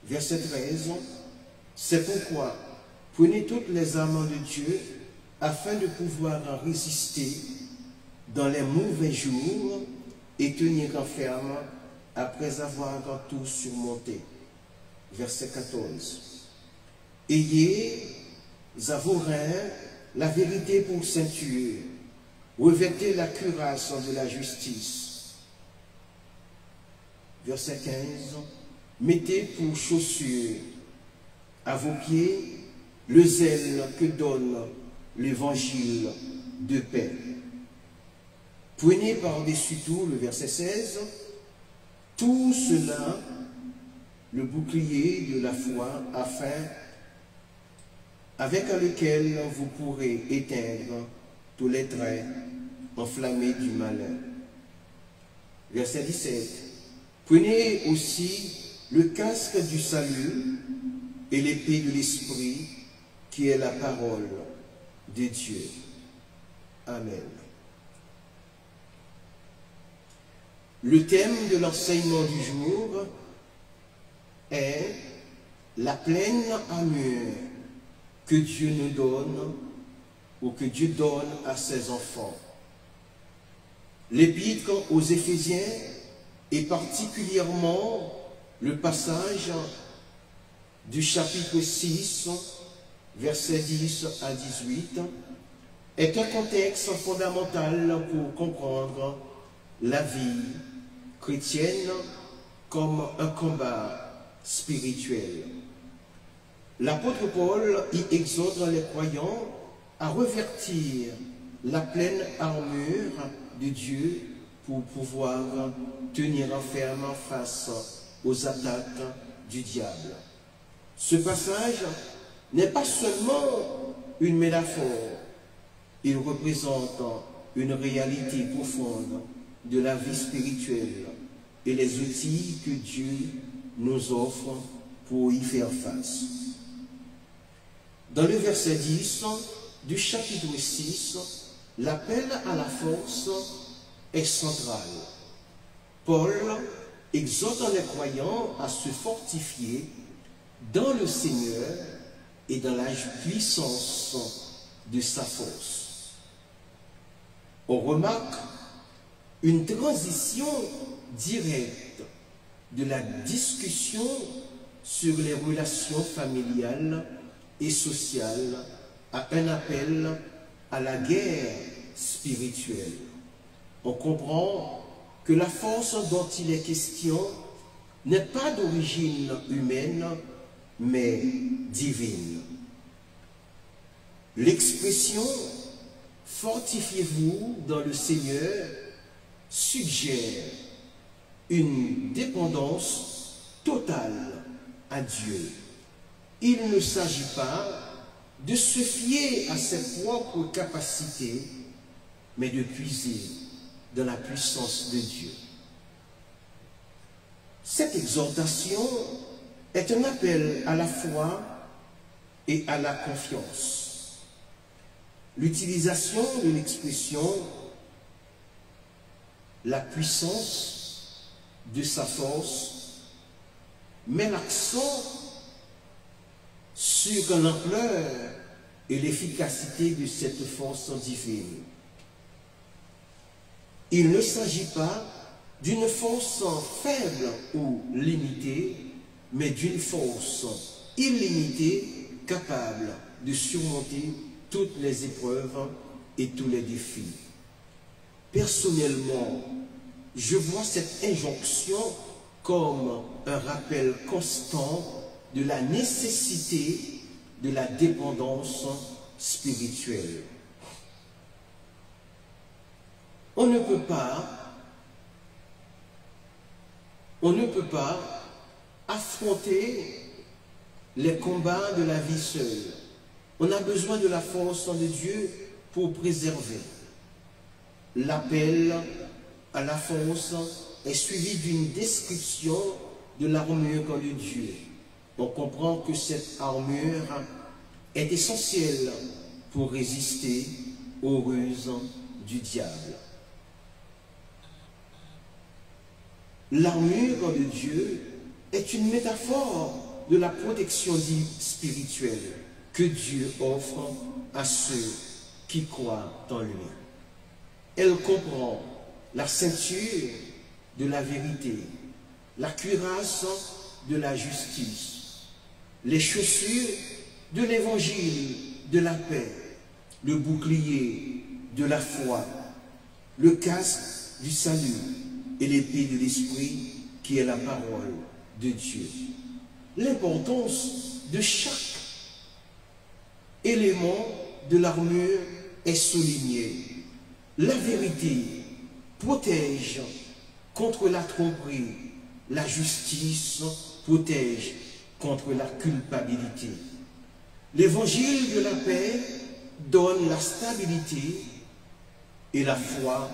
Verset 13. C'est pourquoi, prenez toutes les armes de Dieu afin de pouvoir résister dans les mauvais jours et tenir ferme après avoir tout surmonté. Verset 14. Ayez à vos reins la vérité pour ceinture, revêtez la cuirasse de la justice. Verset 15. Mettez pour chaussure à vos pieds le zèle que donne l'évangile de paix. Prenez par-dessus tout, le verset 16, tout cela, le bouclier de la foi, avec lequel vous pourrez éteindre tous les traits enflammés du malin. Verset 17. Prenez aussi le casque du salut et l'épée de l'esprit, qui est la parole de Dieu. Amen. Le thème de l'enseignement du jour est la pleine armure que Dieu nous donne ou que Dieu donne à ses enfants. L'épître aux Éphésiens et particulièrement le passage du chapitre 6, versets 10 à 18, est un contexte fondamental pour comprendre la vie chrétienne comme un combat spirituel. L'apôtre Paul y exhorte les croyants à revêtir la pleine armure de Dieu pour pouvoir tenir ferme face aux attaques du diable. Ce passage n'est pas seulement une métaphore, il représente une réalité profonde de la vie spirituelle et les outils que Dieu nous offre pour y faire face. Dans le verset 10 du chapitre 6, l'appel à la force est central. Paul exhorte les croyants à se fortifier dans le Seigneur et dans la puissance de sa force. On remarque une transition directe de la discussion sur les relations familiales et sociales à un appel à la guerre spirituelle. On comprend que la force dont il est question n'est pas d'origine humaine, mais divine. L'expression « fortifiez-vous dans le Seigneur » suggère une dépendance totale à Dieu. Il ne s'agit pas de se fier à ses propres capacités, mais de puiser dans la puissance de Dieu. Cette exhortation est un appel à la foi et à la confiance. L'utilisation de l'expression « la puissance de sa force » met l'accent sur l'ampleur et l'efficacité de cette force divine. Il ne s'agit pas d'une force faible ou limitée, mais d'une force illimitée capable de surmonter toutes les épreuves et tous les défis. Personnellement, je vois cette injonction comme un rappel constant de la nécessité de la dépendance spirituelle. On ne peut pas affronter les combats de la vie seule. On a besoin de la force de Dieu pour préserver. L'appel à la force est suivi d'une description de l'armure de Dieu. On comprend que cette armure est essentielle pour résister aux ruses du diable. L'armure de Dieu est une métaphore de la protection dite spirituelle que Dieu offre à ceux qui croient en lui. Elle comprend la ceinture de la vérité, la cuirasse de la justice, les chaussures de l'évangile de la paix, le bouclier de la foi, le casque du salut et l'épée de l'esprit qui est la parole de Dieu. L'importance de chaque élément de l'armure est soulignée. La vérité protège contre la tromperie, la justice protège contre la culpabilité. L'évangile de la paix donne la stabilité et la foi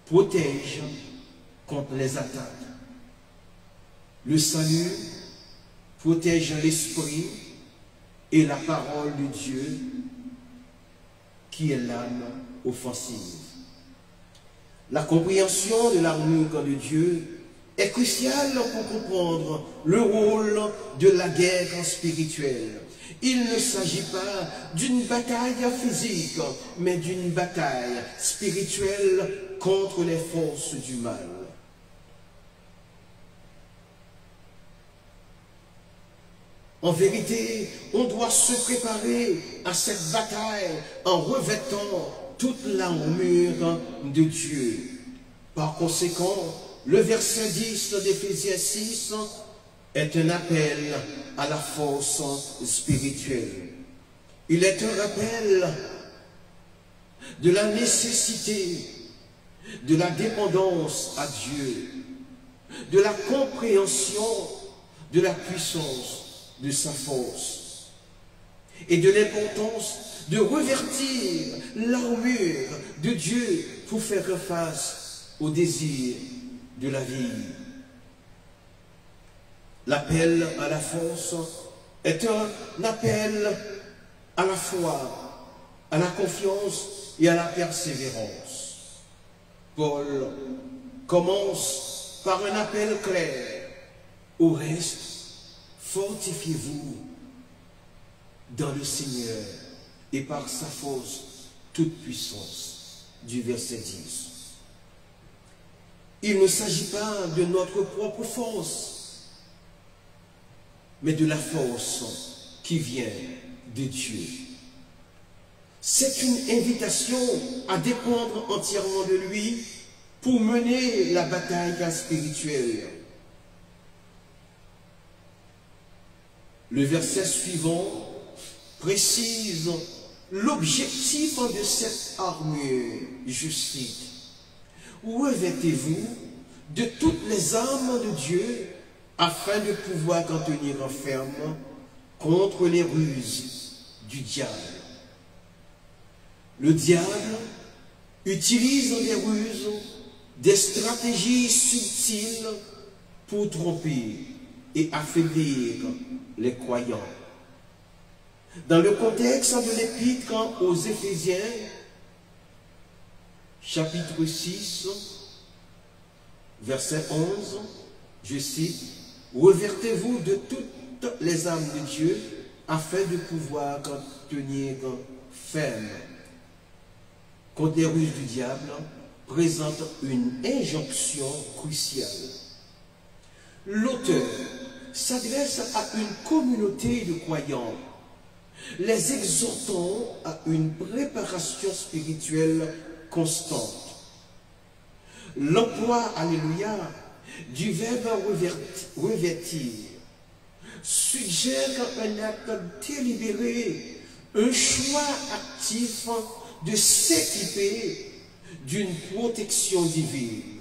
protège contre les attaques. Le salut protège l'esprit et la parole de Dieu qui est l'âme offensive. La compréhension de l'armure de Dieu est cruciale pour comprendre le rôle de la guerre spirituelle. Il ne s'agit pas d'une bataille physique, mais d'une bataille spirituelle contre les forces du mal. En vérité, on doit se préparer à cette bataille en revêtant toute l'armure de Dieu. Par conséquent, le verset 10 d'Éphésiens 6 est un appel à la force spirituelle. Il est un rappel de la nécessité de la dépendance à Dieu, de la compréhension de la puissance de sa force et de l'importance de revêtir l'armure de Dieu pour faire face aux désirs de la vie. L'appel à la force est un appel à la foi, à la confiance et à la persévérance. Paul commence par un appel clair. Au reste, fortifiez-vous dans le Seigneur et par sa force toute puissance. Du verset 10. Il ne s'agit pas de notre propre force, mais de la force qui vient de Dieu. C'est une invitation à dépendre entièrement de lui pour mener la bataille spirituelle. Le verset suivant précise l'objectif de cette armure. Je cite: revêtez-vous de toutes les armes de Dieu afin de pouvoir en tenir ferme contre les ruses du diable. Le diable utilise des ruses, des stratégies subtiles pour tromper et affaiblir les croyants. Dans le contexte de l'épître aux Éphésiens, chapitre 6, verset 11, je cite: revêtez-vous de toutes les armes de Dieu afin de pouvoir tenir ferme contre les ruses du diable, présente une injonction cruciale. L'auteur s'adresse à une communauté de croyants, les exhortant à une préparation spirituelle constante. L'emploi, alléluia, du verbe revêtir suggère un acte délibéré, un choix actif de s'équiper d'une protection divine.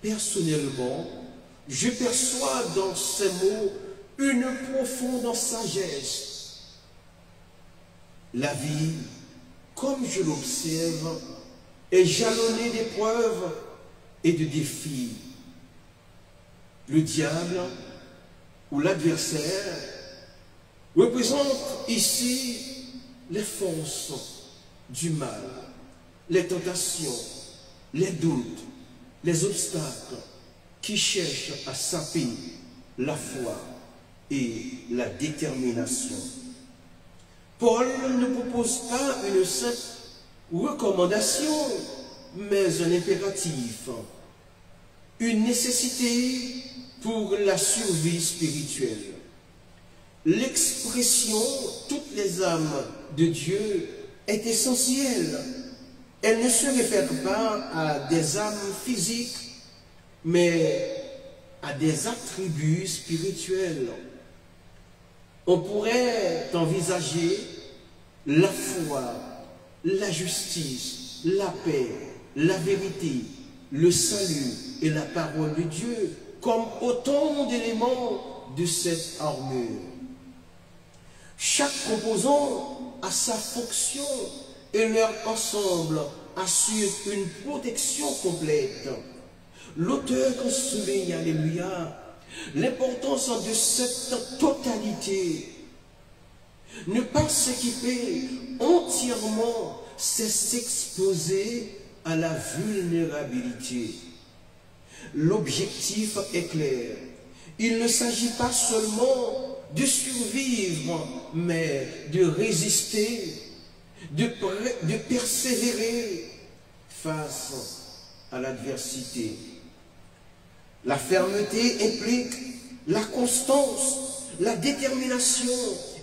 Personnellement, je perçois dans ces mots une profonde sagesse. La vie, comme je l'observe, est jalonnée d'épreuves et de défis. Le diable ou l'adversaire représente ici les forces du mal, les tentations, les doutes, les obstacles qui cherchent à saper la foi et la détermination. Paul ne propose pas une simple recommandation, mais un impératif, une nécessité pour la survie spirituelle. L'expression « toutes les âmes de Dieu » est essentielle. Elle ne se réfère pas à des âmes physiques, mais à des attributs spirituels. On pourrait envisager la foi, la justice, la paix, la vérité, le salut et la parole de Dieu comme autant d'éléments de cette armure. Chaque composant a sa fonction et leur ensemble assure une protection complète. L'auteur souligne, alléluia, l'importance de cette totalité. Ne pas s'équiper entièrement, c'est s'exposer à la vulnérabilité. L'objectif est clair. Il ne s'agit pas seulement de survivre, mais de résister, de persévérer face à l'adversité. La fermeté implique la constance, la détermination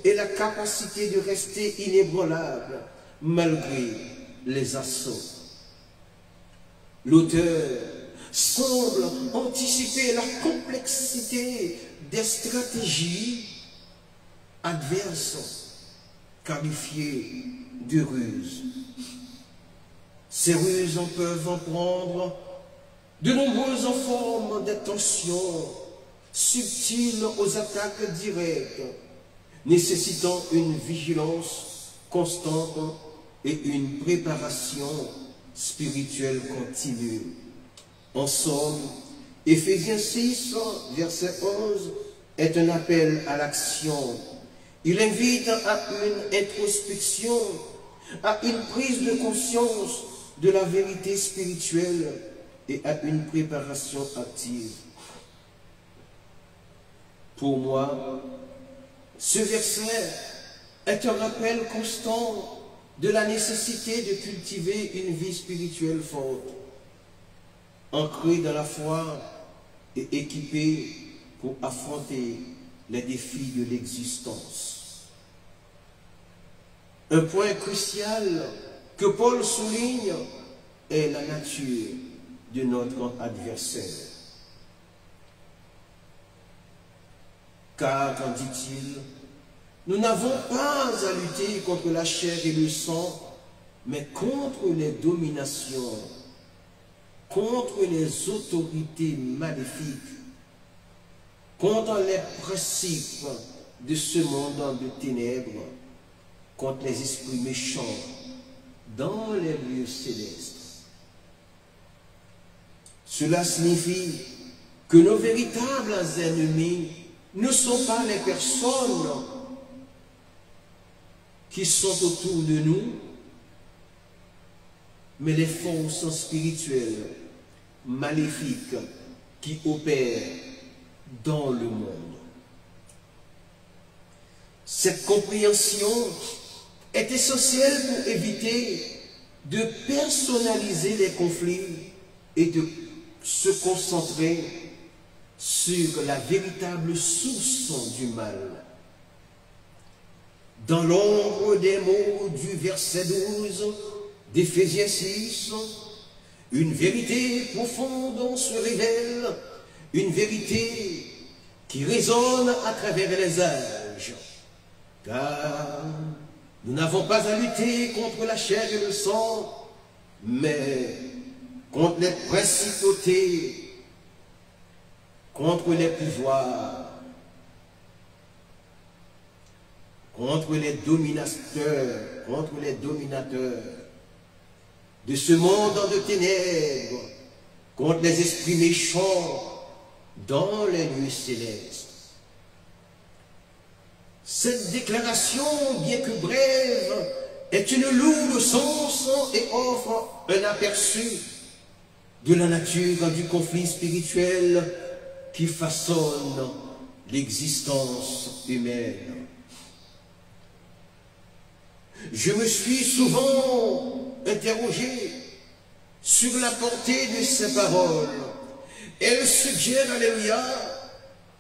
et la capacité de rester inébranlable malgré les assauts. L'auteur semble anticiper la complexité des stratégies adverses, qualifiées de ruses. Ces ruses en peuvent en prendre de nombreuses formes de tensions subtiles aux attaques directes, nécessitant une vigilance constante et une préparation spirituelle continue. En somme, Éphésiens 6, verset 11, est un appel à l'action. Il invite à une introspection, à une prise de conscience de la vérité spirituelle et à une préparation active. Pour moi, ce verset est un rappel constant de la nécessité de cultiver une vie spirituelle forte, ancrée dans la foi et équipée pour affronter les défis de l'existence. Un point crucial que Paul souligne est la nature de notre adversaire. Car, qu'en dit-il, nous n'avons pas à lutter contre la chair et le sang, mais contre les dominations, contre les autorités maléfiques, contre les principes de ce monde de ténèbres, contre les esprits méchants dans les lieux célestes. Cela signifie que nos véritables ennemis ne sont pas les personnes qui sont autour de nous, mais les forces spirituelles maléfiques qui opèrent dans le monde. Cette compréhension est essentielle pour éviter de personnaliser les conflits et de se concentrer sur la véritable source du mal. Dans l'ombre des mots du verset 12 d'Éphésiens 6, une vérité profonde se révèle, une vérité qui résonne à travers les âges. Car nous n'avons pas à lutter contre la chair et le sang, mais contre les principautés, contre les pouvoirs, contre les dominateurs de ce monde de ténèbres, contre les esprits méchants dans les nuits célestes. Cette déclaration, bien que brève, est une lourde sens et offre un aperçu de la nature du conflit spirituel qui façonne l'existence humaine. Je me suis souvent interrogé sur la portée de ces paroles. Elles suggèrent, alléluia,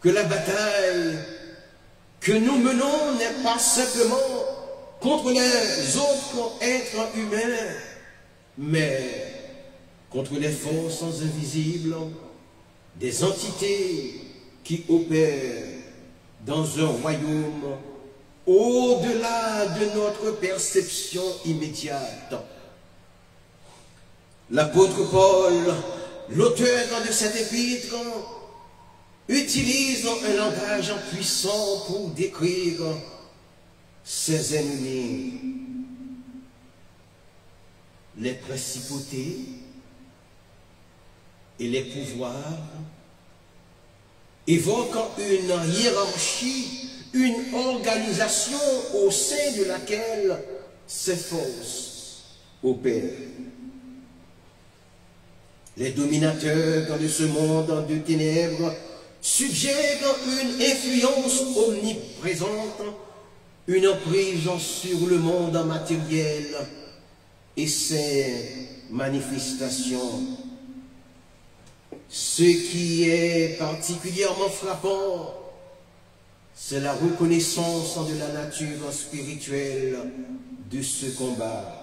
que la bataille que nous menons n'est pas simplement contre les autres êtres humains, mais contre les forces invisibles, des entités qui opèrent dans un royaume au-delà de notre perception immédiate. L'apôtre Paul, l'auteur de cet épître, utilise un langage puissant pour décrire ses ennemis. Les principautés et les pouvoirs évoquent une hiérarchie, une organisation au sein de laquelle ces forces opèrent. Les dominateurs de ce monde de ténèbres suggèrent une influence omniprésente, une emprise sur le monde matériel et ses manifestations. Ce qui est particulièrement frappant, c'est la reconnaissance de la nature spirituelle de ce combat.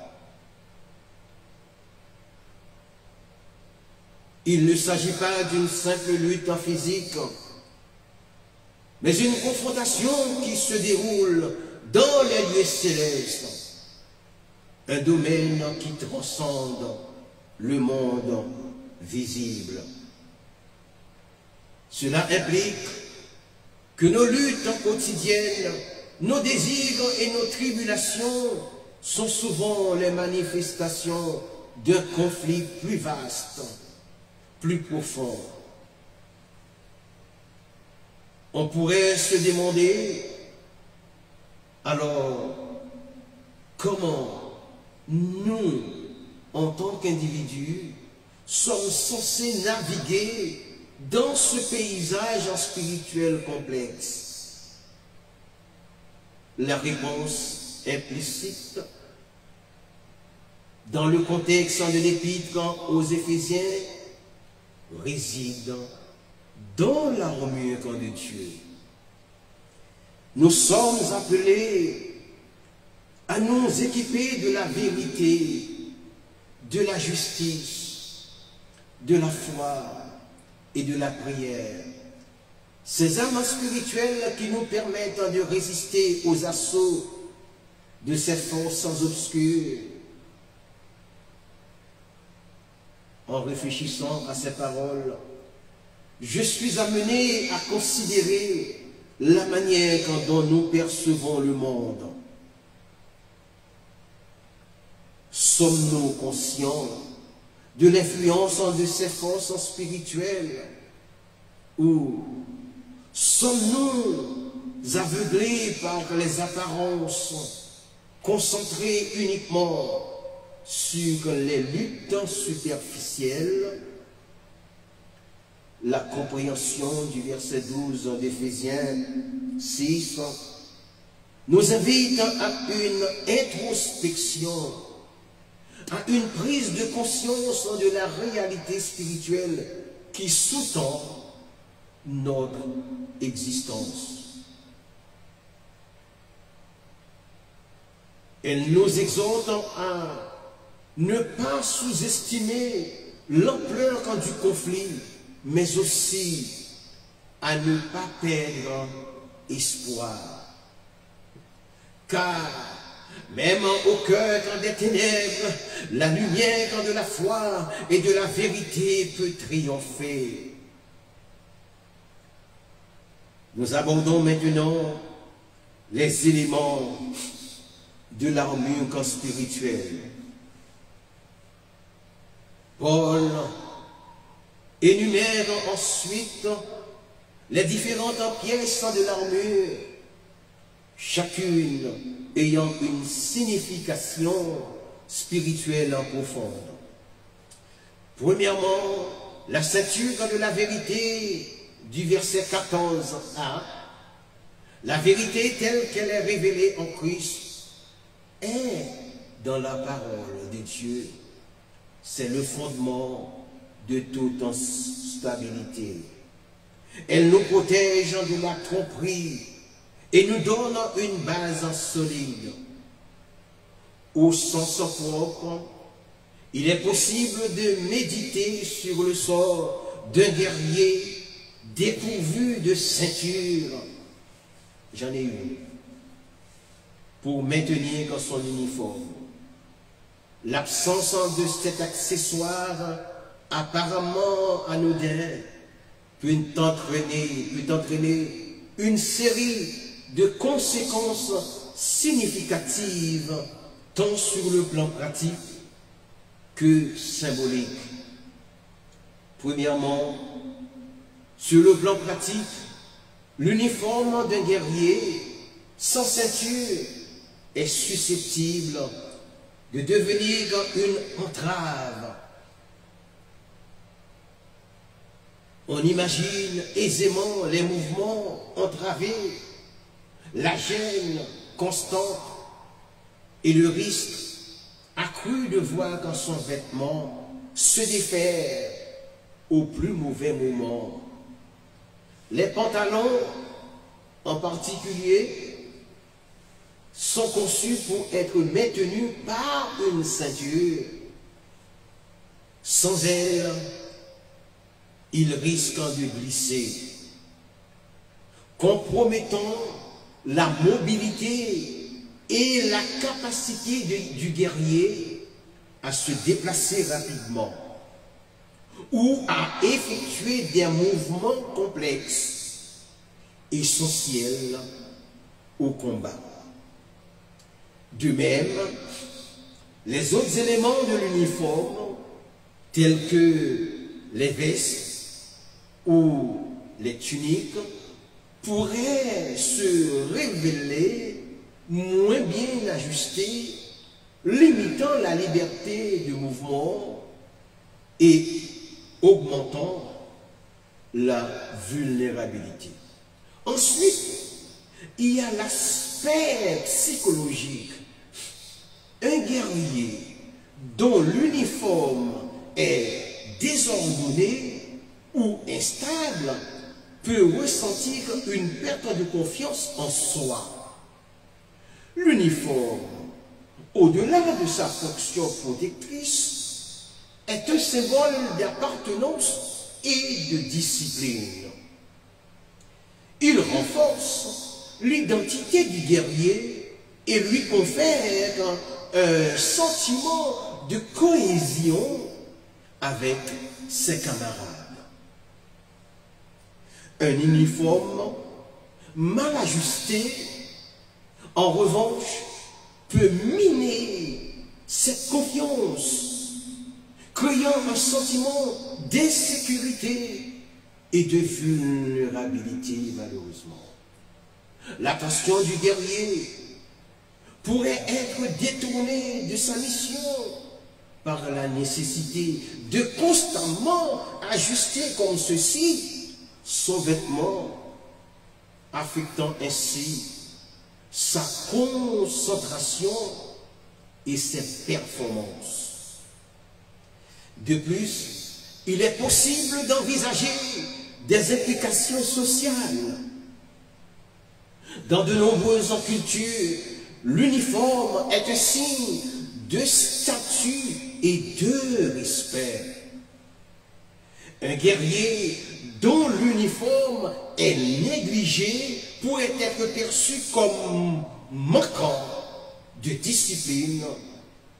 Il ne s'agit pas d'une simple lutte physique, mais une confrontation qui se déroule dans les lieux célestes, un domaine qui transcende le monde visible. Cela implique que nos luttes quotidiennes, nos désirs et nos tribulations sont souvent les manifestations d'un conflit plus vaste, plus profond. On pourrait se demander, alors, comment nous, en tant qu'individus, sommes censés naviguer dans ce paysage spirituel complexe? La réponse implicite dans le contexte de l'épître aux Éphésiens réside dans l'armure de Dieu. Nous sommes appelés à nous équiper de la vérité, de la justice, de la foi et de la prière. Ces armes spirituelles qui nous permettent de résister aux assauts de ces forces obscures. En réfléchissant à ces paroles, je suis amené à considérer la manière dont nous percevons le monde. Sommes-nous conscients de l'influence de ces forces spirituelles, ou sommes-nous aveuglés par les apparences, concentrés uniquement sur les luttes superficielles? La compréhension du verset 12 d'Éphésiens 6 nous invite à une introspection, à une prise de conscience de la réalité spirituelle qui sous-tend notre existence. Elle nous exhorte à ne pas sous-estimer l'ampleur du conflit, mais aussi à ne pas perdre espoir. Car même au cœur des ténèbres, la lumière de la foi et de la vérité peut triompher. Nous abordons maintenant les éléments de l'armure spirituelle. Paul énumère ensuite les différentes pièces de l'armure, chacune ayant une signification spirituelle profonde. Premièrement, la ceinture de la vérité du verset 14a La vérité telle qu'elle est révélée en Christ est dans la parole de Dieu. C'est le fondement de toute stabilité. Elle nous protège de la tromperie et nous donne une base solide. Au sens propre, il est possible de méditer sur le sort d'un guerrier dépourvu de ceinture. J'en ai une. Pour maintenir son uniforme. L'absence de cet accessoire apparemment anodin peut entraîner une série de conséquences significatives tant sur le plan pratique que symbolique. Premièrement, sur le plan pratique, l'uniforme d'un guerrier sans ceinture est susceptible de devenir une entrave. On imagine aisément les mouvements entravés, la gêne constante et le risque accru de voir son vêtement se défaire au plus mauvais moment. Les pantalons, en particulier, sont conçus pour être maintenus par une ceinture. Sans elle, ils risquent de glisser, compromettant la mobilité et la capacité du guerrier à se déplacer rapidement ou à effectuer des mouvements complexes essentiels au combat. De même, les autres éléments de l'uniforme, tels que les vestes ou les tuniques, pourraient se révéler moins bien ajustés, limitant la liberté de mouvement et augmentant la vulnérabilité. Ensuite, il y a l'aspect psychologique. Un guerrier dont l'uniforme est désordonné ou instable peut ressentir une perte de confiance en soi. L'uniforme, au-delà de sa fonction protectrice, est un symbole d'appartenance et de discipline. Il renforce l'identité du guerrier et lui confère un sentiment de cohésion avec ses camarades. Un uniforme mal ajusté, en revanche, peut miner cette confiance, créant un sentiment d'insécurité et de vulnérabilité, malheureusement. L'attention du guerrier pourrait être détournée de sa mission par la nécessité de constamment ajuster comme ceci son vêtement, affectant ainsi sa concentration et ses performances. De plus, il est possible d'envisager des implications sociales. Dans de nombreuses cultures, l'uniforme est un signe de statut et de respect. Un guerrier dont l'uniforme est négligé pourrait être perçu comme manquant de discipline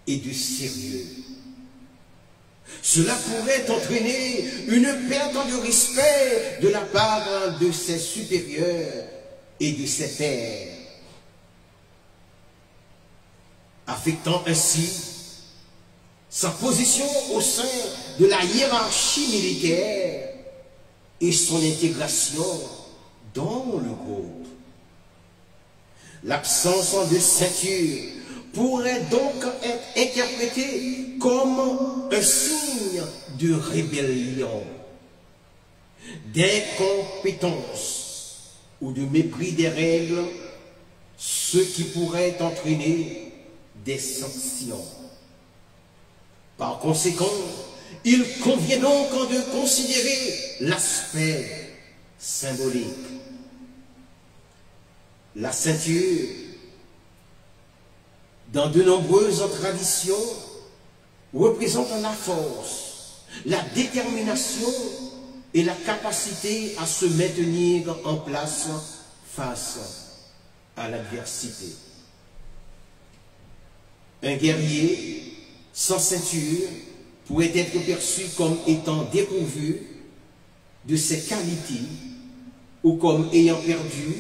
et de sérieux. Cela pourrait entraîner une perte de respect de la part de ses supérieurs et de ses pairs, affectant ainsi sa position au sein de la hiérarchie militaire et son intégration dans le groupe. L'absence de ceinture pourrait donc être interprétée comme un signe de rébellion, d'incompétence ou de mépris des règles, ce qui pourrait entraîner des sanctions. Par conséquent, il convient donc de considérer l'aspect symbolique. La ceinture, dans de nombreuses traditions, représente la force, la détermination et la capacité à se maintenir en place face à l'adversité. Un guerrier sans ceinture pourrait être perçu comme étant dépourvu de ses qualités ou comme ayant perdu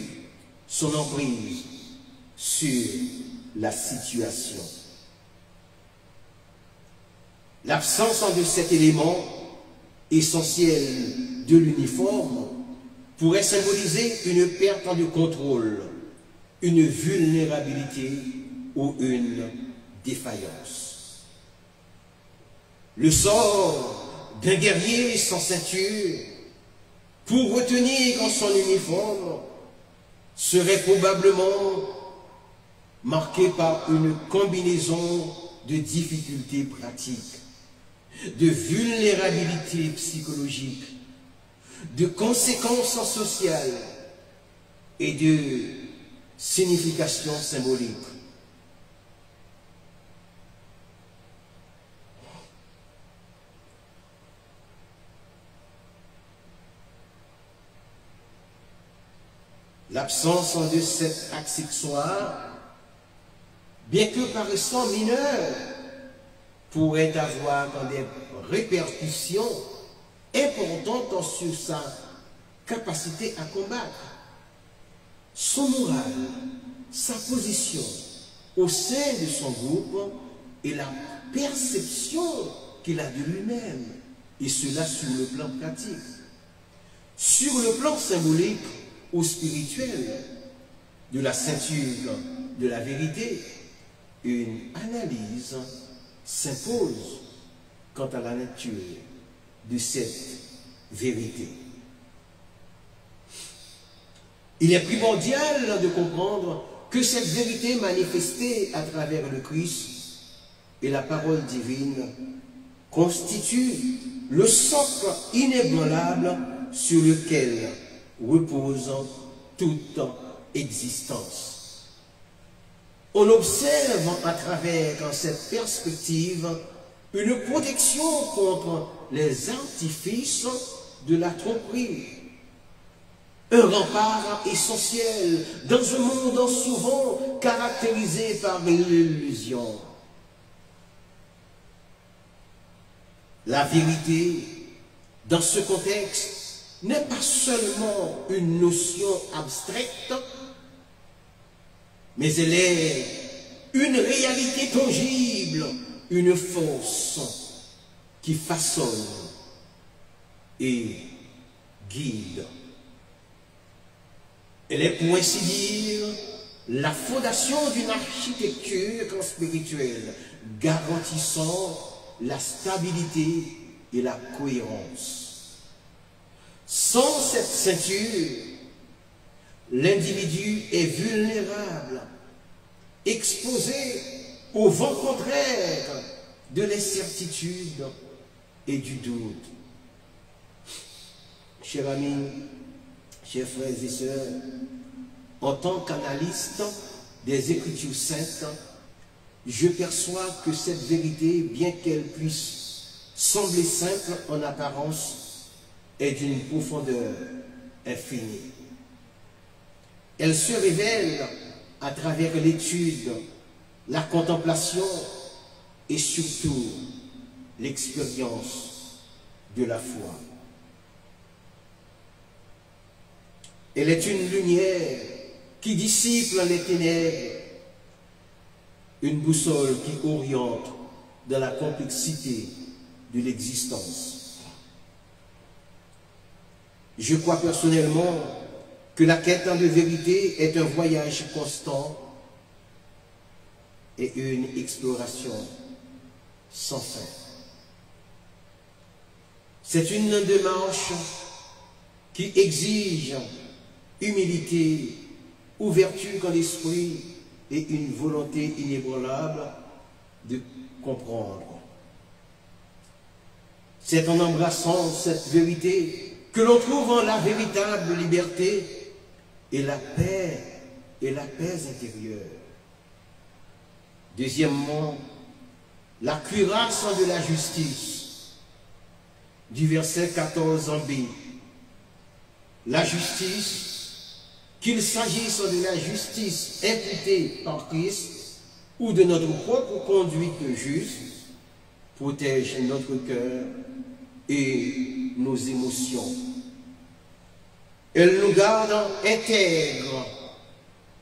son emprise sur la situation. L'absence de cet élément essentiel de l'uniforme pourrait symboliser une perte de contrôle, une vulnérabilité ou une défaillance. Le sort d'un guerrier sans ceinture pour retenir son uniforme serait probablement marqué par une combinaison de difficultés pratiques, de vulnérabilité psychologique, de conséquences sociales et de signification symbolique. L'absence de cet accessoire, bien que paraissant mineur, pourrait avoir des répercussions importantes sur sa capacité à combattre, son moral, sa position au sein de son groupe et la perception qu'il a de lui-même, et cela sur le plan pratique. Sur le plan symbolique ou spirituel de la ceinture de la vérité, une analyse s'impose quant à la nature de cette vérité. Il est primordial de comprendre que cette vérité manifestée à travers le Christ et la parole divine constitue le socle inébranlable sur lequel repose toute existence. On observe à travers cette perspective une protection contre les artifices de la tromperie, un rempart essentiel dans un monde souvent caractérisé par l'illusion. La vérité, dans ce contexte, n'est pas seulement une notion abstraite, mais elle est une réalité tangible, une force qui façonne et guide. Elle est, pour ainsi dire, la fondation d'une architecture spirituelle garantissant la stabilité et la cohérence. Sans cette ceinture, l'individu est vulnérable, exposé au vent contraire de l'incertitude et du doute. Chers amis, chers frères et sœurs, en tant qu'analyste des Écritures saintes, je perçois que cette vérité, bien qu'elle puisse sembler simple en apparence, est d'une profondeur infinie. Elle se révèle à travers l'étude, la contemplation et surtout l'expérience de la foi. Elle est une lumière qui dissipe les ténèbres, une boussole qui oriente dans la complexité de l'existence. Je crois personnellement que la quête de vérité est un voyage constant et une exploration sans fin. C'est une démarche qui exige humilité, ouverture quand l'esprit et une volonté inébranlable de comprendre. C'est en embrassant cette vérité que l'on trouve en la véritable liberté et la paix intérieure. Deuxièmement, la cuirasse de la justice, du verset 14 en B. La justice, qu'il s'agisse de la justice imputée par Christ ou de notre propre conduite juste, protège notre cœur et nos émotions. Elle nous garde intègres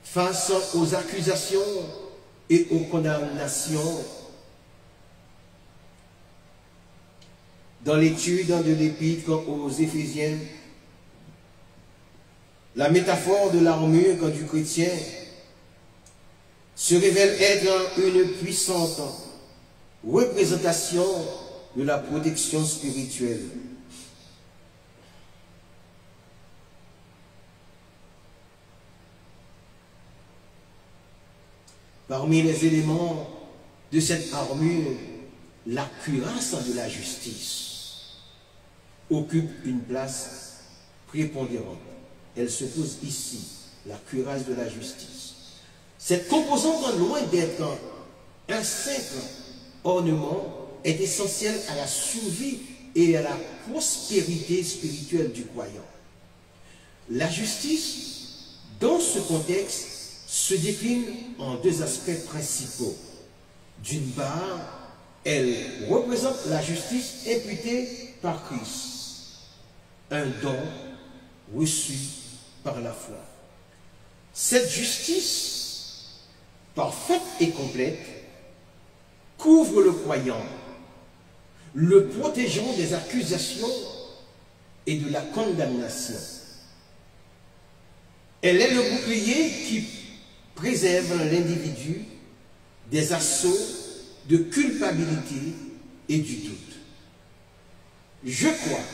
face aux accusations et aux condamnations. Dans l'étude de l'épître aux Éphésiens, la métaphore de l'armure du chrétien se révèle être une puissante représentation de la protection spirituelle. Parmi les éléments de cette armure, la cuirasse de la justice occupe une place prépondérante. Elle se pose ici, la cuirasse de la justice. Cette composante, loin d'être un simple ornement, est essentielle à la survie et à la prospérité spirituelle du croyant. La justice, dans ce contexte, se décline en deux aspects principaux. D'une part, elle représente la justice imputée par Christ, un don reçu par la foi. Cette justice, parfaite et complète, couvre le croyant, le protégeant des accusations et de la condamnation. Elle est le bouclier qui préserve l'individu des assauts de culpabilité et du doute. Je crois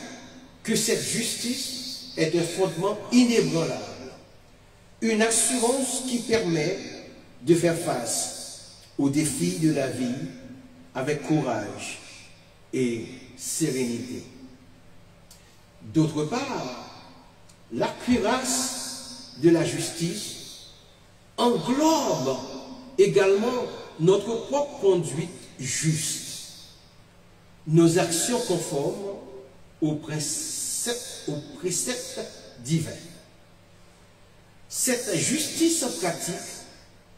que cette justice est un fondement inébranlable, une assurance qui permet de faire face aux défis de la vie avec courage et sérénité. D'autre part, la cuirasse de la justice englobe également notre propre conduite juste, nos actions conformes aux préceptes divins. Cette justice pratique,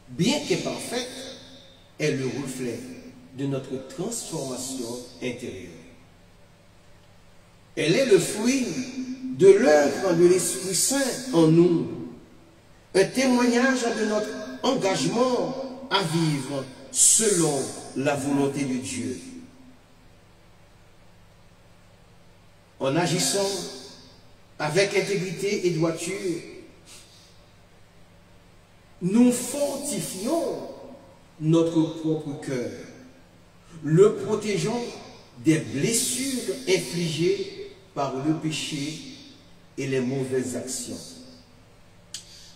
bien qu'imparfaite, est le reflet de notre transformation intérieure. Elle est le fruit de l'œuvre de l'Esprit Saint en nous, un témoignage de notre engagement à vivre selon la volonté de Dieu. En agissant avec intégrité et droiture, nous fortifions notre propre cœur, le protégeant des blessures infligées par le péché et les mauvaises actions.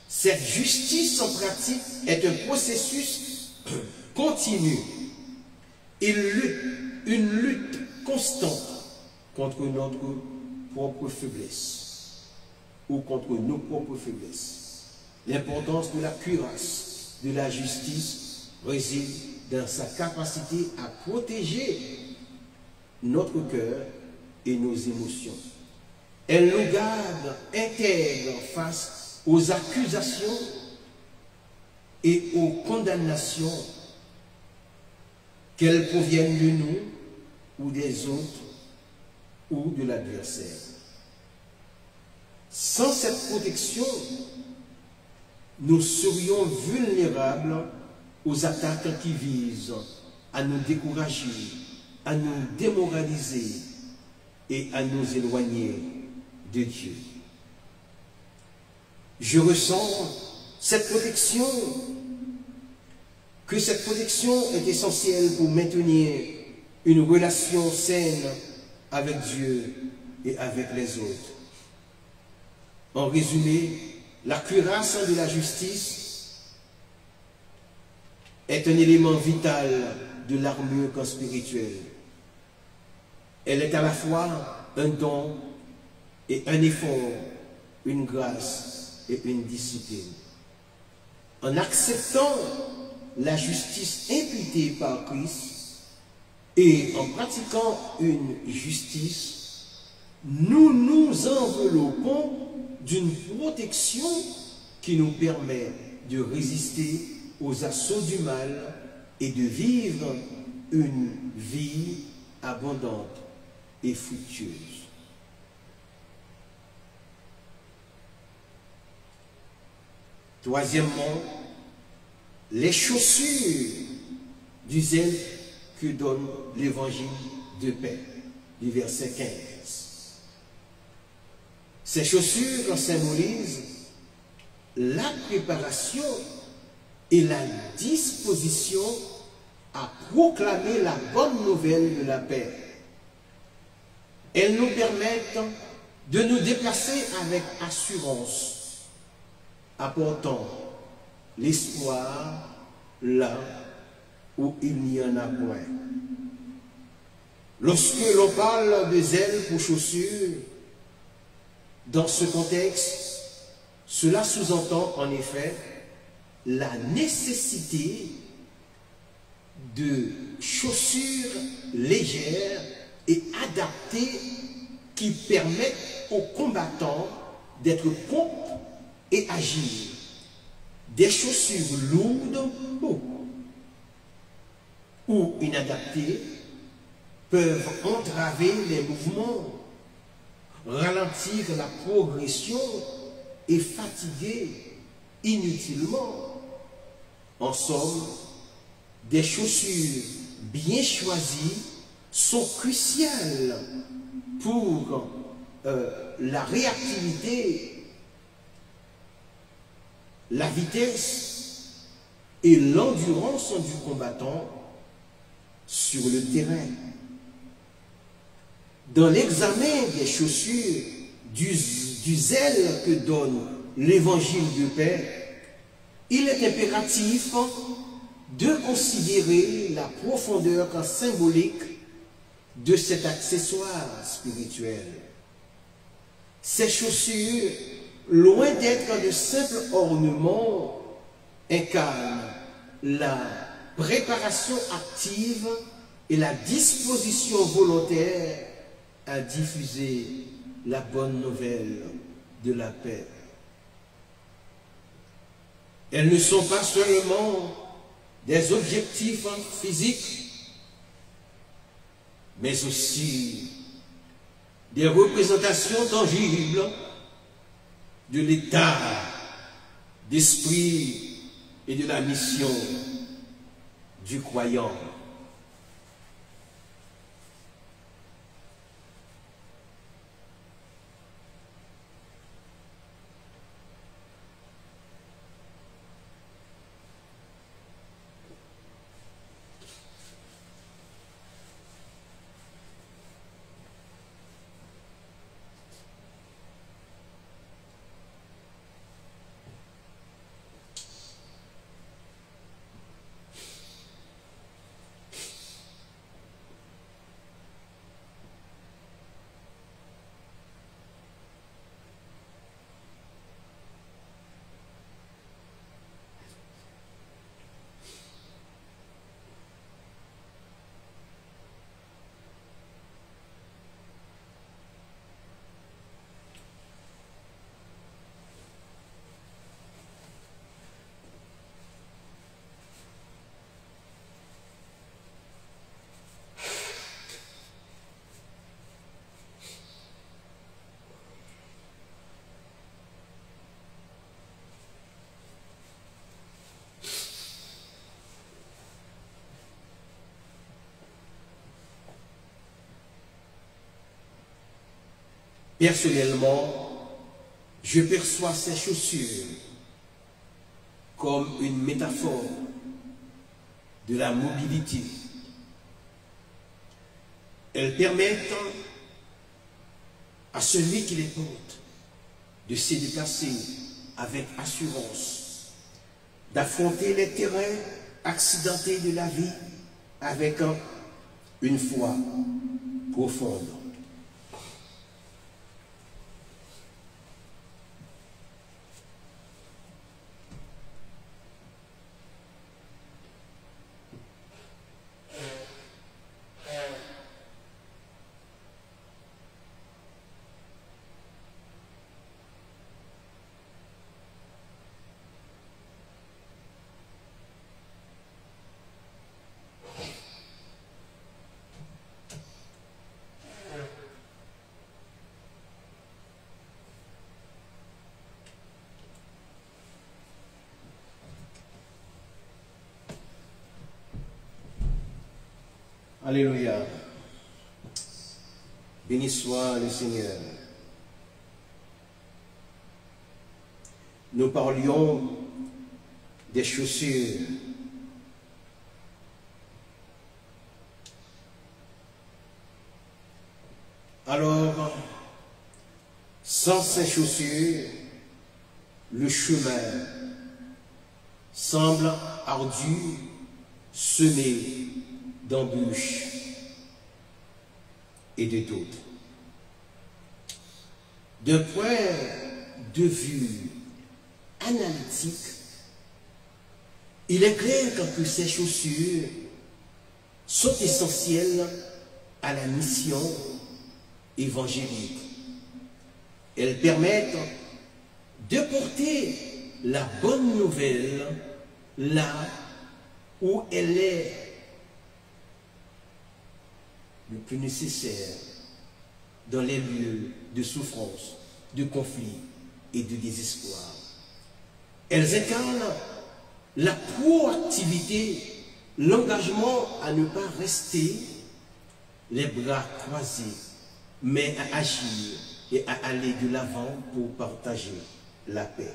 Cette justice en pratique est un processus continu, une lutte constante contre notre propre faiblesse ou contre nos propres faiblesses. L'importance de la cuirasse de la justice réside dans sa capacité à protéger notre cœur et nos émotions. Elle nous garde intègres face aux accusations et aux condamnations, qu'elles proviennent de nous ou des autres ou de l'adversaire. Sans cette protection, nous serions vulnérables aux attaques qui visent à nous décourager, à nous démoraliser et à nous éloigner de Dieu. Je ressens que cette protection est essentielle pour maintenir une relation saine avec Dieu et avec les autres. En résumé, la cuirasse de la justice est un élément vital de l'armure spirituelle. Elle est à la fois un don et un effort, une grâce et une discipline. En acceptant la justice imputée par Christ et en pratiquant une justice, nous nous enveloppons d'une protection qui nous permet de résister aux assauts du mal et de vivre une vie abondante et fructueuse. Troisièmement, les chaussures du zèle que donne l'évangile de paix, du verset 15. Ces chaussures symbolisent la préparation et la disposition à proclamer la bonne nouvelle de la paix. Elles nous permettent de nous déplacer avec assurance, apportant l'espoir là où il n'y en a point. Lorsque l'on parle de zèle pour chaussures, dans ce contexte, cela sous-entend en effet la nécessité de chaussures légères et adaptées qui permettent aux combattants d'être prompts et agiles. Des chaussures lourdes ou inadaptées peuvent entraver les mouvements, ralentir la progression et fatiguer inutilement. En somme, des chaussures bien choisies sont cruciales pour la réactivité, la vitesse et l'endurance du combattant sur le terrain. Dans l'examen des chaussures du zèle que donne l'évangile de paix, il est impératif de considérer la profondeur symbolique de cet accessoire spirituel. Ces chaussures, loin d'être de simples ornements, incarnent la préparation active et la disposition volontaire à diffuser la bonne nouvelle de la paix. Elles ne sont pas seulement des objectifs physiques, mais aussi des représentations tangibles de l'état d'esprit et de la mission du croyant. Personnellement, je perçois ces chaussures comme une métaphore de la mobilité. Elles permettent à celui qui les porte de se déplacer avec assurance, d'affronter les terrains accidentés de la vie avec une foi profonde. Alléluia. Béni soit le Seigneur. Nous parlions des chaussures. Alors, sans ces chaussures, le chemin semble ardu, semé d'embûches et de doutes. D'un point de vue analytique, il est clair que ces chaussures sont essentielles à la mission évangélique. Elles permettent de porter la bonne nouvelle là où elle est le plus nécessaire, dans les lieux de souffrance, de conflit et de désespoir. Elles incarnent la proactivité, l'engagement à ne pas rester les bras croisés, mais à agir et à aller de l'avant pour partager la paix.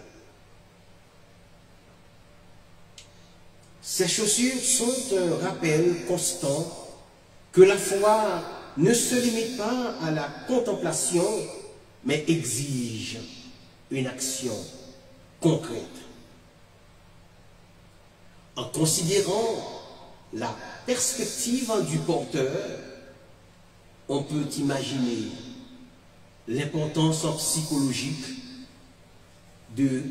Ces chaussures sont un rappel constant que la foi ne se limite pas à la contemplation, mais exige une action concrète. En considérant la perspective du porteur, on peut imaginer l'importance psychologique de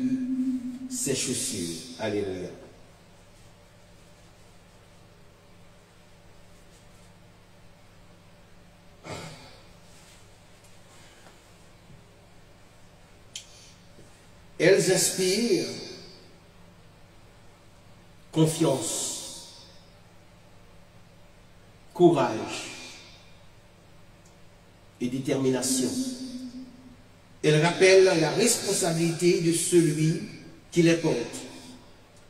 ces chaussures. Alléluia. Elles inspirent confiance, courage et détermination. Elles rappellent la responsabilité de celui qui les porte,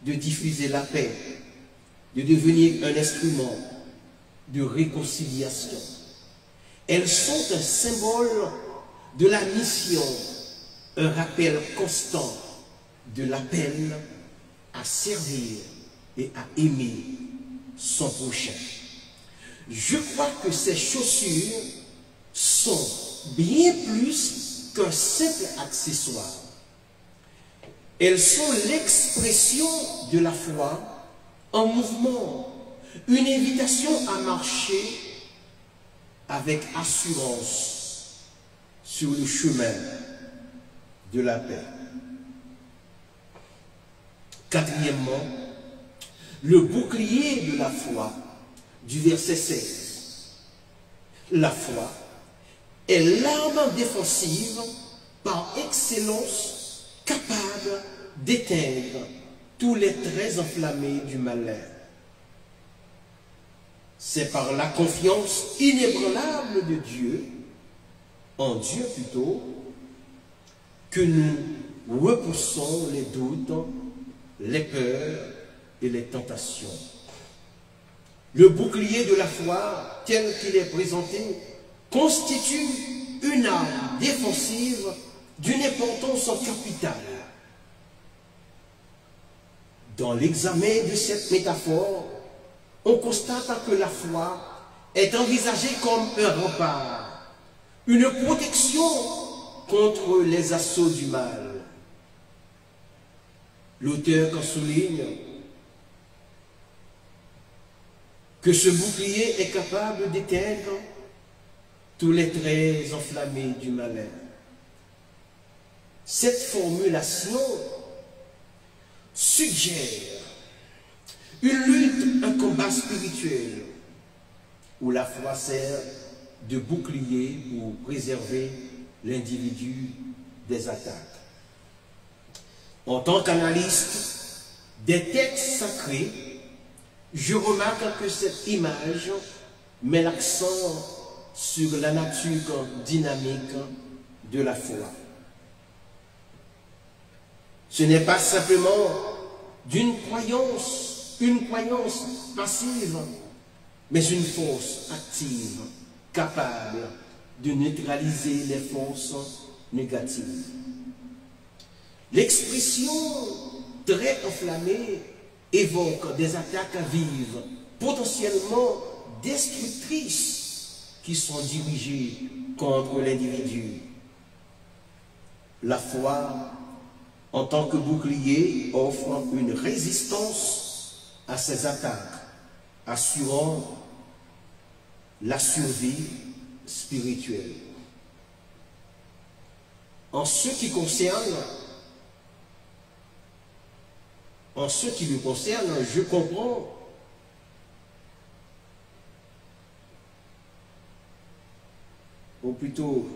de diffuser la paix, de devenir un instrument de réconciliation. Elles sont un symbole de la mission, un rappel constant de l'appel à servir et à aimer son prochain. Je crois que ces chaussures sont bien plus qu'un simple accessoire. Elles sont l'expression de la foi en mouvement, une invitation à marcher avec assurance sur le chemin de la paix. Quatrièmement, le bouclier de la foi du verset 16. La foi est l'arme défensive par excellence capable d'éteindre tous les traits enflammés du malin. C'est par la confiance inébranlable de Dieu, en Dieu plutôt, que nous repoussons les doutes, les peurs et les tentations. Le bouclier de la foi, tel qu'il est présenté, constitue une arme défensive d'une importance capitale. Dans l'examen de cette métaphore, on constate que la foi est envisagée comme un rempart, une protection contre les assauts du mal. L'auteur en souligne que ce bouclier est capable d'éteindre tous les traits enflammés du malheur. Cette formulation suggère une lutte, un combat spirituel où la foi sert de bouclier pour préserver l'individu des attaques. En tant qu'analyste des textes sacrés, je remarque que cette image met l'accent sur la nature dynamique de la foi. Ce n'est pas simplement une croyance passive, mais une force active, capable de neutraliser les forces négatives. L'expression très enflammée évoque des attaques vives, potentiellement destructrices, qui sont dirigées contre l'individu. La foi, en tant que bouclier, offre une résistance à ces attaques, assurant la survie spirituelle. En ce qui me concerne, je comprends ou plutôt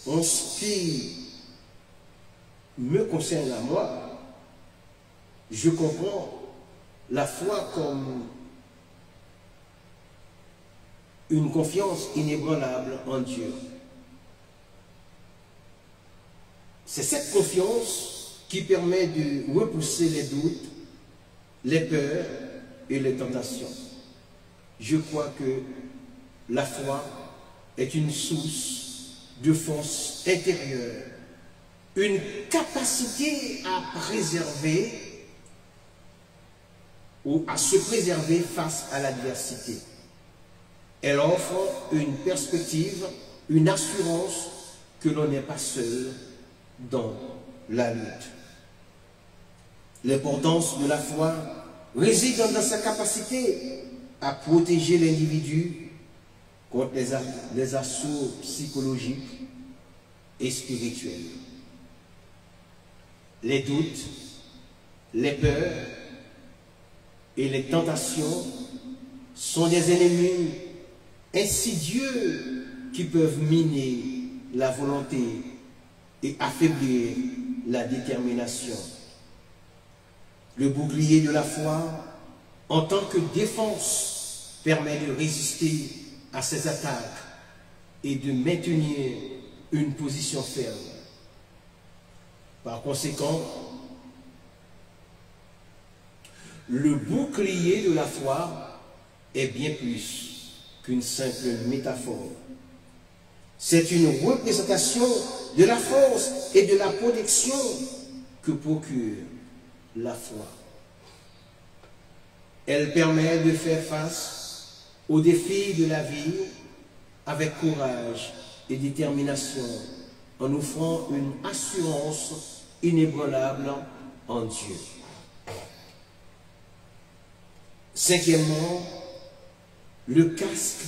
en ce qui me concerne à moi, je comprends la foi comme une confiance inébranlable en Dieu. C'est cette confiance qui permet de repousser les doutes, les peurs et les tentations. Je crois que la foi est une source de force intérieure, une capacité à préserver ou à se préserver face à l'adversité. Elle offre une perspective, une assurance que l'on n'est pas seul dans la lutte. L'importance de la foi réside dans sa capacité à protéger l'individu contre les assauts psychologiques et spirituels. Les doutes, les peurs et les tentations sont des ennemis insidieux qui peuvent miner la volonté et affaiblir la détermination. Le bouclier de la foi, en tant que défense, permet de résister à ces attaques et de maintenir une position ferme. Par conséquent, le bouclier de la foi est bien plus qu'une simple métaphore. C'est une représentation de la force et de la protection que procure la foi. Elle permet de faire face aux défis de la vie avec courage et détermination, en offrant une assurance inébranlable en Dieu. Cinquièmement, le casque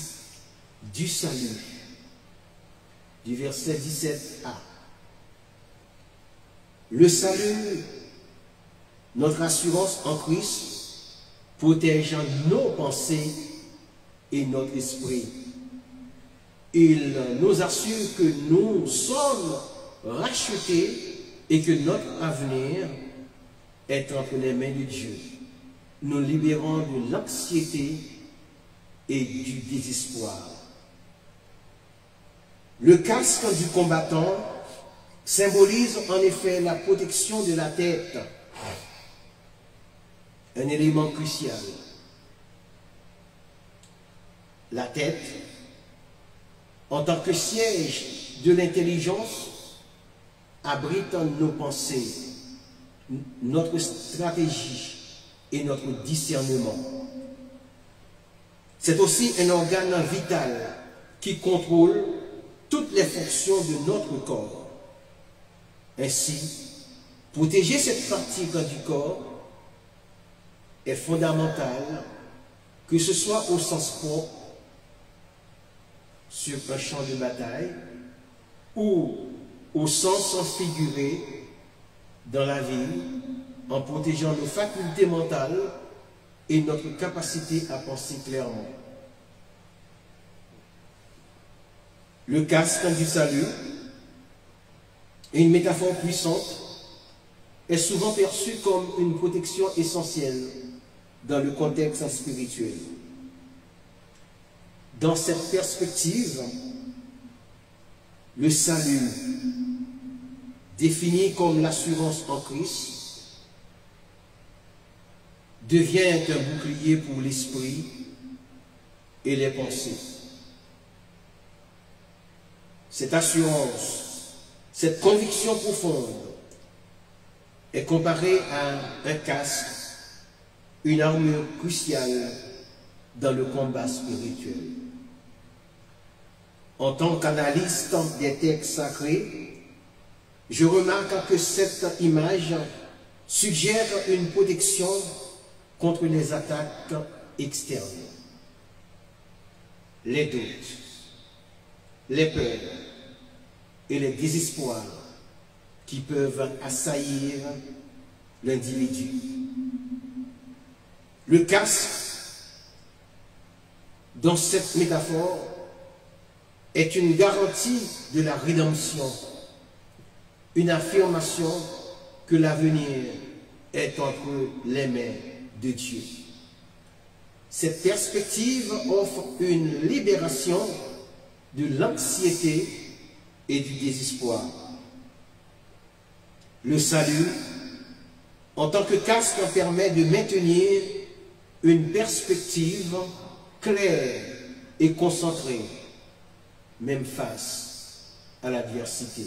du salut, du verset 17a. Le salut, notre assurance en Christ, protège nos pensées et notre esprit. Il nous assure que nous sommes rachetés et que notre avenir est entre les mains de Dieu, nous libérant de l'anxiété et du désespoir. Le casque du combattant symbolise en effet la protection de la tête, un élément crucial. La tête, en tant que siège de l'intelligence, abrite nos pensées, notre stratégie et notre discernement. C'est aussi un organe vital qui contrôle toutes les fonctions de notre corps. Ainsi, Protéger cette partie du corps est fondamental, que ce soit au sens propre, sur un champ de bataille, ou au sens figuré dans la vie, en protégeant nos facultés mentales et notre capacité à penser clairement. Le casque du salut est une métaphore puissante, est souvent perçu comme une protection essentielle dans le contexte spirituel. Dans cette perspective, le salut, défini comme l'assurance en Christ, devient un bouclier pour l'esprit et les pensées. Cette assurance, cette conviction profonde est comparée à un casque, une armure cruciale dans le combat spirituel. En tant qu'analyste des textes sacrés, je remarque que cette image suggère une protection contre les attaques externes, les doutes, les peurs et les désespoirs qui peuvent assaillir l'individu. Le casque, dans cette métaphore, est une garantie de la rédemption, une affirmation que l'avenir est entre les mains de Dieu. Cette perspective offre une libération de l'anxiété et du désespoir. Le salut, en tant que casque, permet de maintenir une perspective claire et concentrée, même face à l'adversité.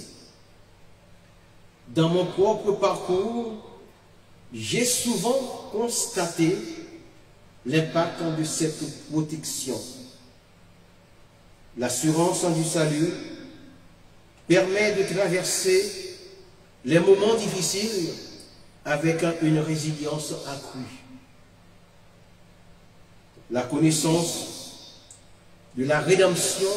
Dans mon propre parcours, j'ai souvent constaté l'impact de cette protection. L'assurance du salut permet de traverser les moments difficiles avec une résilience accrue. La connaissance de la rédemption,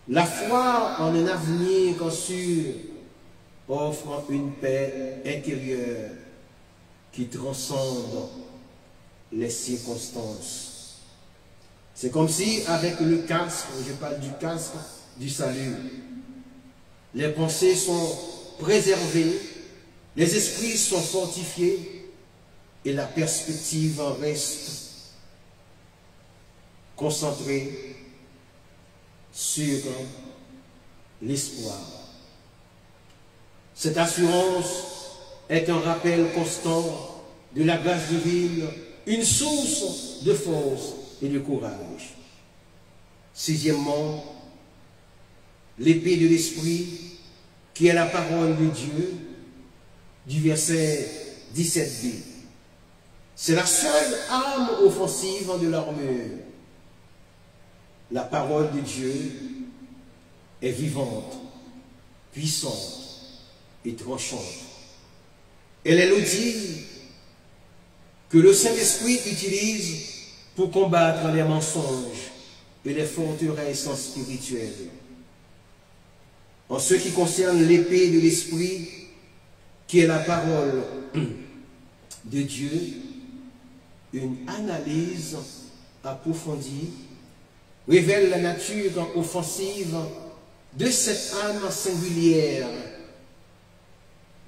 la foi en un avenir sûr offre une paix intérieure qui transcende les circonstances. C'est comme si avec le casque, je parle du casque du salut, les pensées sont préservées, les esprits sont fortifiés et la perspective reste concentrée sur l'espoir. Cette assurance est un rappel constant de la grâce divine, une source de force et de courage. Sixièmement, l'épée de l'esprit, qui est la parole de Dieu, du verset 17b. C'est la seule arme offensive de l'armure. La parole de Dieu est vivante, puissante et tranchante. Elle est l'outil que le Saint-Esprit utilise pour combattre les mensonges et les forteresses spirituelles. En ce qui concerne l'épée de l'Esprit, qui est la parole de Dieu, une analyse approfondie révèle la nature offensive de cette arme singulière,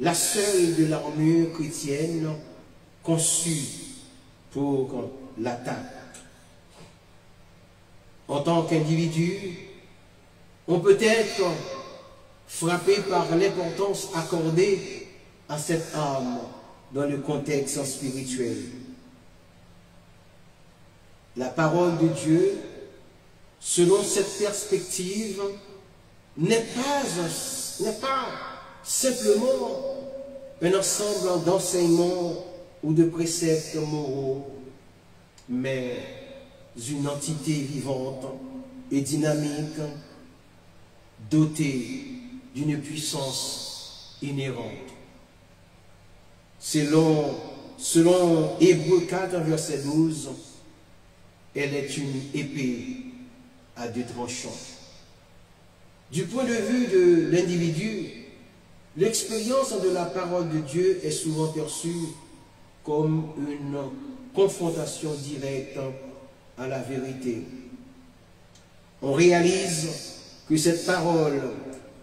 la seule de l'armure chrétienne conçue pour l'attaque. En tant qu'individu, on peut être frappé par l'importance accordée à cette arme dans le contexte spirituel. La parole de Dieu, selon cette perspective, n'est pas simplement un ensemble d'enseignements ou de préceptes moraux, mais une entité vivante et dynamique, dotée d'une puissance inhérente. Selon Hébreux 4, verset 12, elle est une épée à deux tranchants. Du point de vue de l'individu, l'expérience de la parole de Dieu est souvent perçue comme une confrontation directe à la vérité. On réalise que cette parole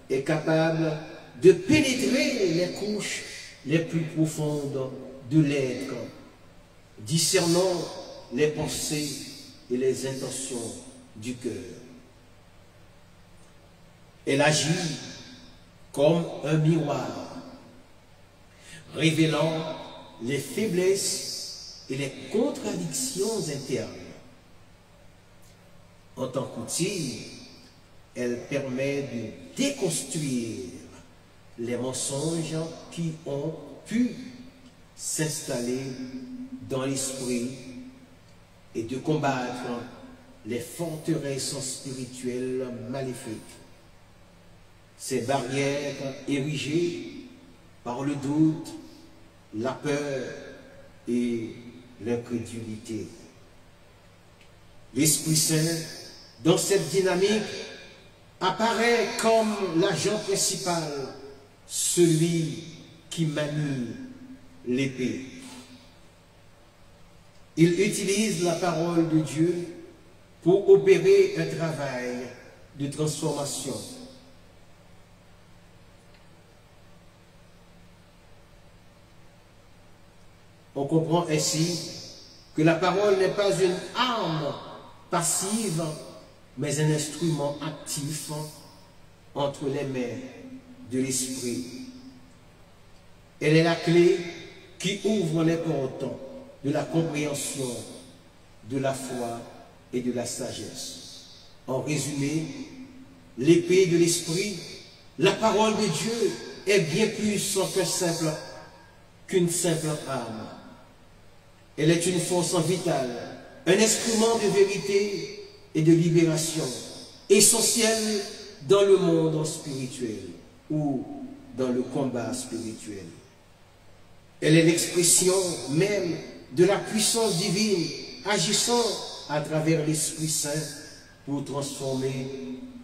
est capable de pénétrer les couches les plus profondes de l'être, discernant les pensées et les intentions du cœur. Elle agit comme un miroir, révélant les faiblesses et les contradictions internes. En tant qu'outil, elle permet de déconstruire les mensonges qui ont pu s'installer dans l'esprit et de combattre les forteresses spirituelles maléfiques. Ces barrières érigées par le doute, la peur et l'incrédulité. L'Esprit Saint, dans cette dynamique, apparaît comme l'agent principal, celui qui manie l'épée. Il utilise la parole de Dieu pour opérer un travail de transformation. On comprend ainsi que la parole n'est pas une arme passive, mais un instrument actif entre les mains de l'esprit. Elle est la clé qui ouvre les portes de la compréhension, de la foi et de la sagesse. En résumé, l'épée de l'esprit, la parole de Dieu, est bien plus qu'une simple arme. Elle est une force vitale, un instrument de vérité et de libération, essentiel dans le monde spirituel ou dans le combat spirituel. Elle est l'expression même de la puissance divine agissant à travers l'Esprit Saint pour transformer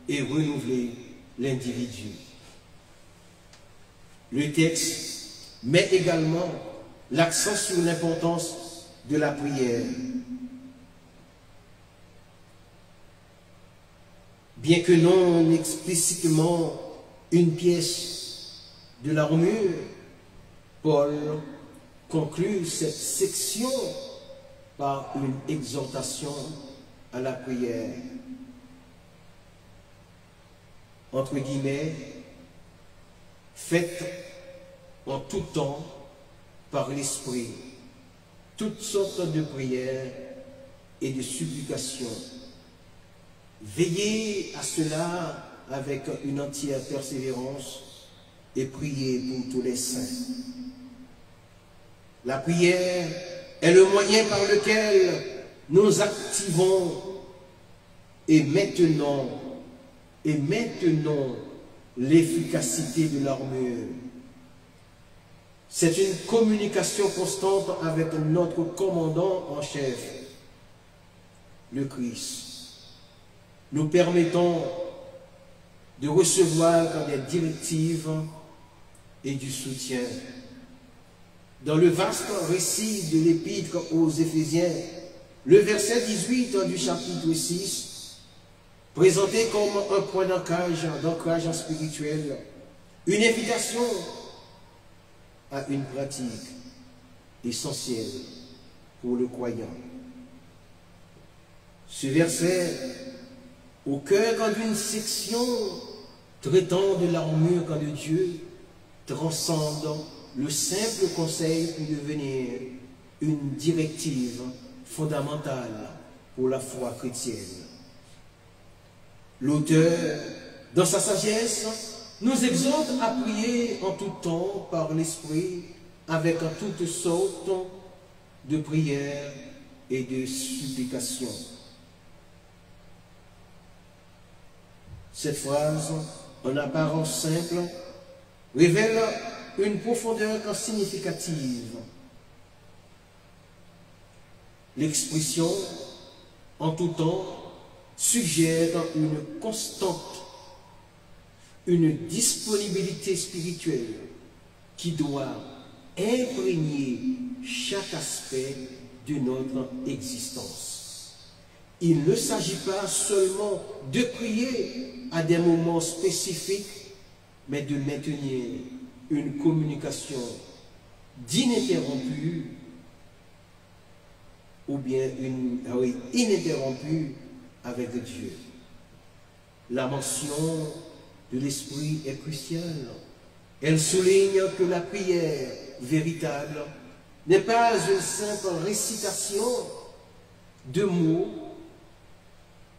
et renouveler l'individu. Le texte met également l'accent sur l'importance de la prière. Bien que non explicitement une pièce de l'armure, Paul conclut cette section par une exhortation à la prière. Entre guillemets, faites en tout temps par l'Esprit toutes sortes de prières et de supplications. Veillez à cela avec une entière persévérance et priez pour tous les saints. La prière est le moyen par lequel nous activons et maintenons l'efficacité de l'armure. C'est une communication constante avec notre commandant en chef, le Christ. Nous permettons de recevoir des directives et du soutien. Dans le vaste récit de l'épître aux Éphésiens, le verset 18 du chapitre 6, présenté comme un point d'ancrage spirituel, une invitation à une pratique essentielle pour le croyant. Ce verset, au cœur d'une section traitant de l'armure de Dieu, transcende le simple conseil pour devenir une directive fondamentale pour la foi chrétienne. L'auteur, dans sa sagesse, nous exhorte à prier en tout temps par l'Esprit avec toutes sortes de prières et de supplications. Cette phrase, en apparence simple, révèle une profondeur significative. L'expression en tout temps suggère une constante, une disponibilité spirituelle qui doit imprégner chaque aspect de notre existence. Il ne s'agit pas seulement de prier à des moments spécifiques, mais de maintenir une communication ininterrompue ou bien ininterrompue avec Dieu. La mention de l'Esprit est cruciale. Elle souligne que la prière véritable n'est pas une simple récitation de mots,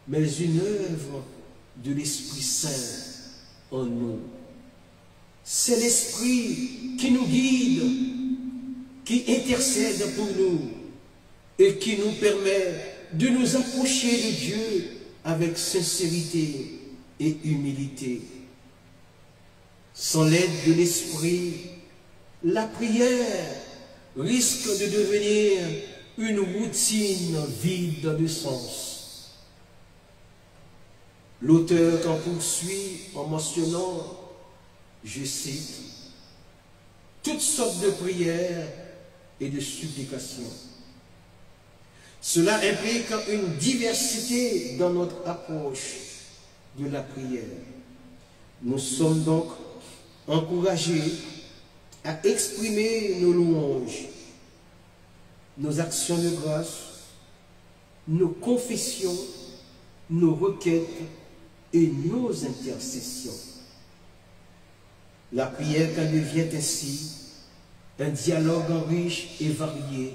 mais une œuvre de l'Esprit Saint en nous. C'est l'Esprit qui nous guide, qui intercède pour nous et qui nous permet de nous approcher de Dieu avec sincérité et humilité. Sans l'aide de l'Esprit, la prière risque de devenir une routine vide de sens. L'auteur en poursuit en mentionnant, je cite, toutes sortes de prières et de supplications. Cela implique une diversité dans notre approche de la prière. Nous sommes donc encouragés à exprimer nos louanges, nos actions de grâce, nos confessions, nos requêtes et nos intercessions. La prière devient ainsi un dialogue riche et varié,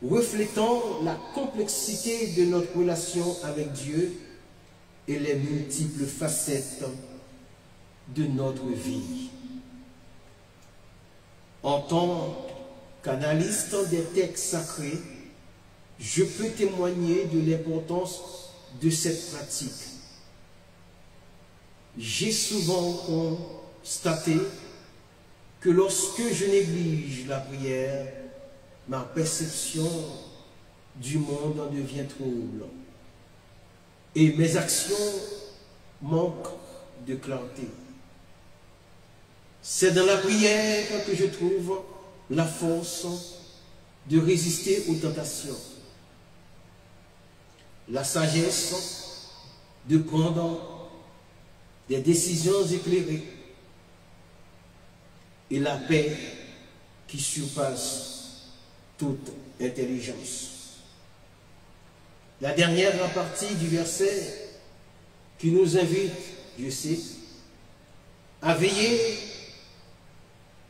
reflétant la complexité de notre relation avec Dieu et les multiples facettes de notre vie. En tant qu'analyste des textes sacrés, je peux témoigner de l'importance de cette pratique. J'ai souvent constaté que lorsque je néglige la prière, ma perception du monde en devient trouble et mes actions manquent de clarté. C'est dans la prière que je trouve la force de résister aux tentations, la sagesse de prendre des décisions éclairées et la paix qui surpasse toute intelligence. La dernière partie du verset qui nous invite, je sais, à veiller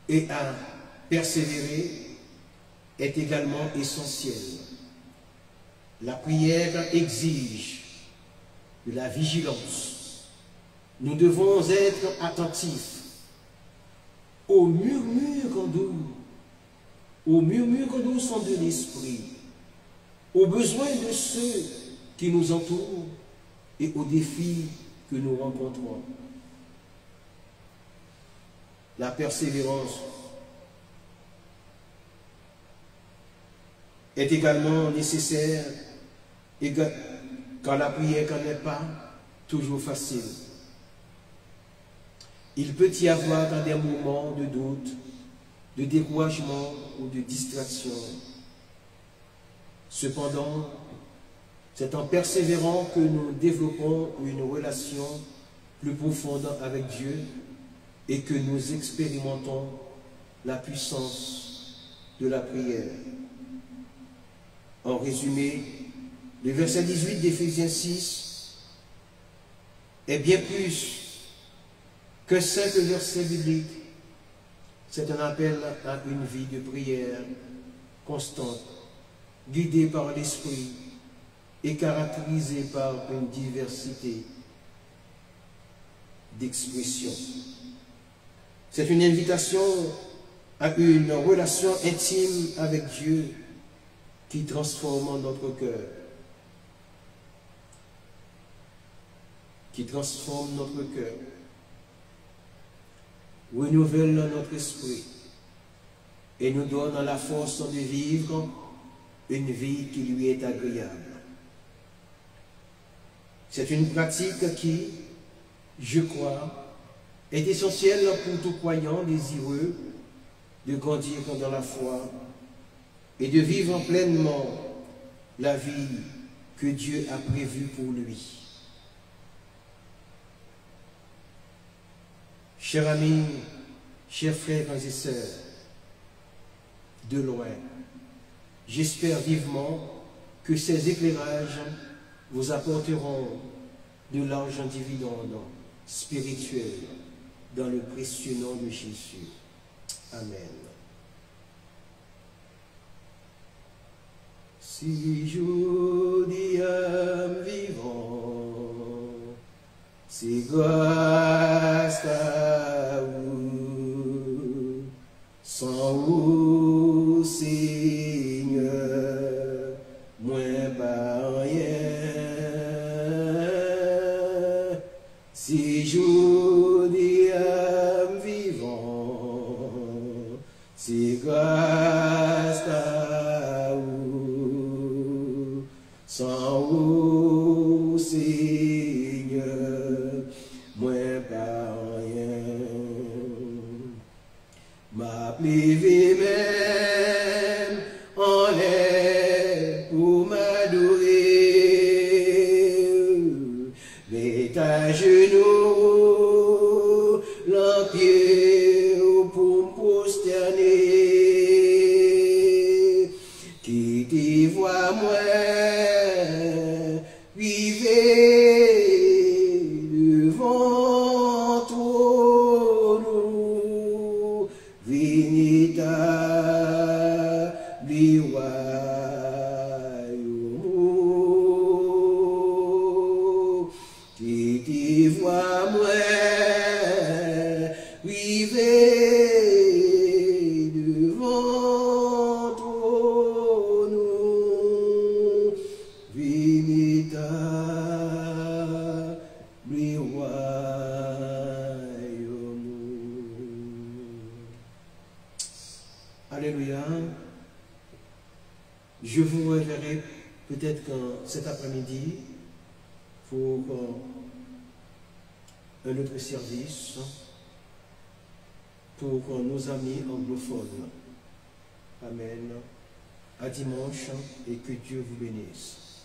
et à persévérer est également essentielle. La prière exige de la vigilance. Nous devons être attentifs aux murmures douces de l'esprit, aux besoins de ceux qui nous entourent et aux défis que nous rencontrons. La persévérance est également nécessaire quand la prière n'est pas toujours facile. Il peut y avoir dans des moments de doute, de découragement ou de distraction. Cependant, c'est en persévérant que nous développons une relation plus profonde avec Dieu et que nous expérimentons la puissance de la prière. En résumé, le verset 18 d'Éphésiens 6 est bien plus que simple verset biblique. C'est un appel à une vie de prière constante, guidée par l'Esprit et caractérisée par une diversité d'expressions. C'est une invitation à une relation intime avec Dieu qui transforme notre cœur, renouvelle notre esprit et nous donne la force de vivre une vie qui lui est agréable. C'est une pratique qui, je crois, est essentielle pour tout croyant désireux de grandir dans la foi et de vivre pleinement la vie que Dieu a prévue pour lui. Chers amis, chers frères et sœurs, de loin, j'espère vivement que ces éclairages vous apporteront de l'argent dividende spirituel dans le précieux nom de Jésus. Amen. Si je dis vivant, c'est grâce à vous, sans vous, Seigneur, moins pas rien. Si je dis vivant, c'est grâce à vous, sans vous, Seigneur, moins pas rien. M'appliquer même en l'air pour m'adorer, mets à genoux, l'empied pour me prosterner, qui t'y voit moi, vivez devant toi, Vinita biwayo, qui t'y voit moi, vivez devant toi, Vinita biwayo. Alléluia. Je vous reverrai peut-être cet après-midi pour un autre service pour nos amis anglophones. Amen. À dimanche et que Dieu vous bénisse.